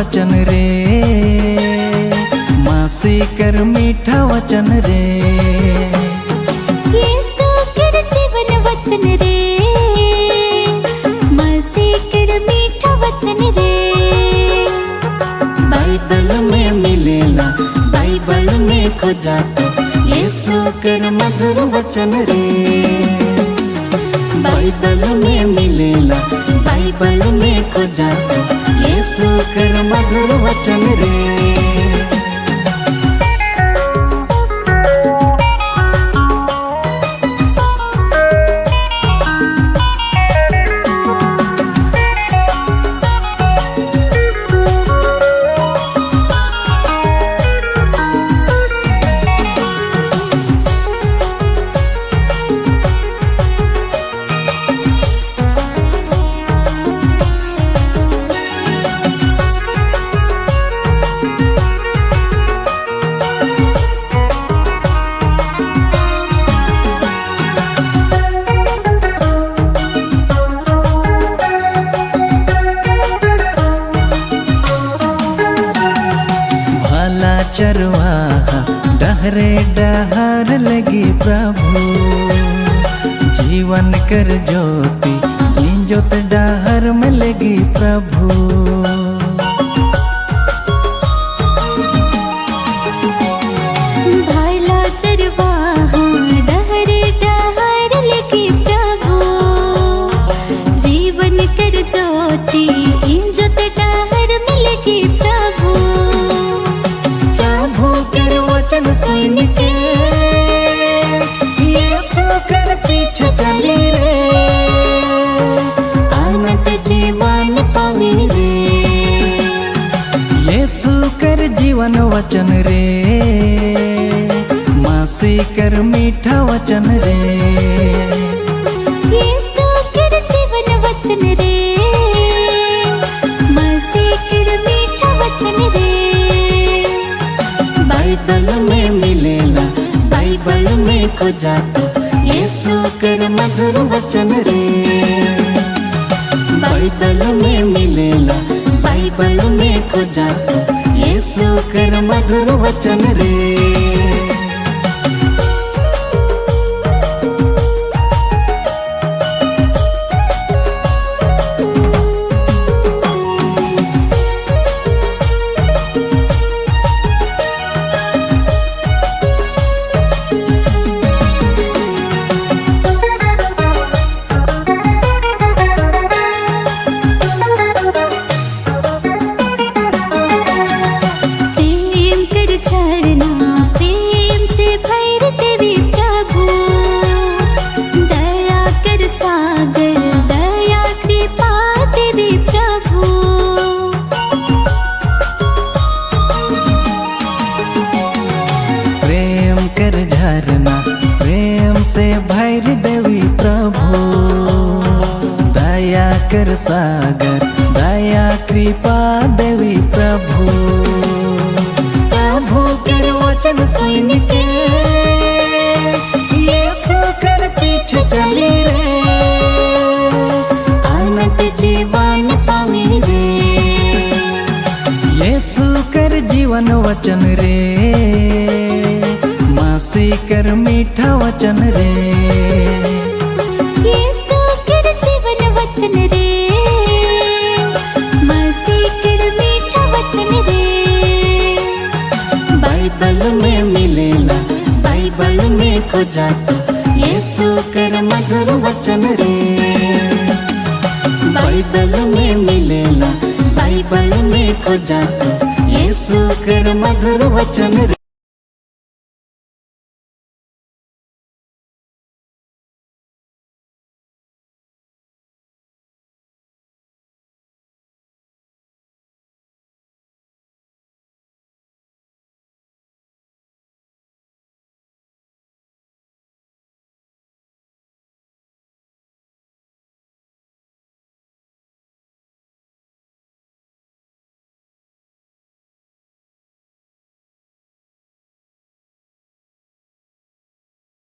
वचन रे, मासी कर मीठा वचन रे। यीशु कर जीवन वचन रे, मासी कर मीठा वचन रे। बाइबल में मिलेला, बाइबल में खोजा तो यीशु कर मधुर वचन रे। बाइबल में मिलेला, बाइबल में खोजा तो यीशु कर मधुर वचन रे। चरवाहा डहरे डहर लगी प्रभु, जीवन कर ज्योति जोत डहर में लगी प्रभु। भाला चरवाहा डहरे डहर लगी प्रभु, जीवन कर ज्योति जोत डहर में लगी प्रभु। वचन सुन के यीशु कर पीछे चली रे, अनंत जीवन पावी रे। यीशु कर जीवन वचन रे, मासी कर मीठा वचन रे। यीशु कर जीवन वचन रे, मासी कर मीठा वचन रे। बाइबल में मिलेला, बाइबल में खोजा तो यीशु कर मधुर वचन रे। बाइबल में मिलेला, बाइबल में खोजा तो यीशु कर मधुर वचन रे। प्रेम से भर देवी प्रभु, दया कर सागर, दया कृपा देवी प्रभु। प्रभु कर वचन सुन के यीशु कर पीछे चली रे, अनंत जीवन पावी रे। यीशु कर जीवन वचन रे, मासी कर मीठा वचन रे। यीशु कर जीवन वचन रे, मासी कर मीठा वचन रे। बाइबल में मिलेला, बाइबल में खोजा तो यीशु कर मधुर वचन रे। बाइबल में मिलेला, बाइबल में खोजा तो यीशु कर मधुर वचन रे।